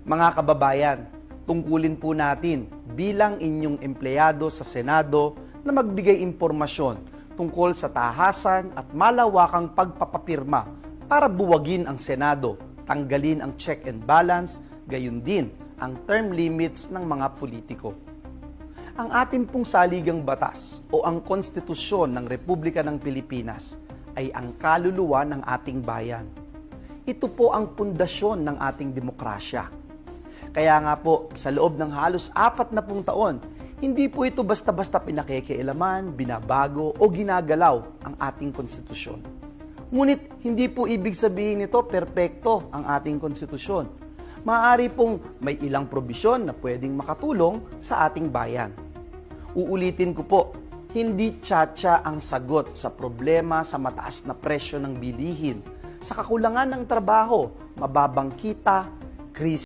Mga kababayan, tungkulin po natin bilang inyong empleyado sa Senado na magbigay impormasyon tungkol sa tahasan at malawakang pagpapapirma para buwagin ang Senado, tanggalin ang check and balance, gayon din ang term limits ng mga politiko. Ang ating pong saligang batas o ang konstitusyon ng Republika ng Pilipinas ay ang kaluluwa ng ating bayan. Ito po ang pundasyon ng ating demokrasya. Kaya nga po, sa loob ng halos 40 taon, hindi po ito basta-basta pinakikialaman, binabago o ginagalaw ang ating konstitusyon. Ngunit hindi po ibig sabihin nito perpekto ang ating konstitusyon. Maaari pong may ilang probisyon na pwedeng makatulong sa ating bayan. Uulitin ko po, hindi tiyatsa ang sagot sa problema sa mataas na presyo ng bilihin, sa kakulangan ng trabaho, mababang kita, krisis,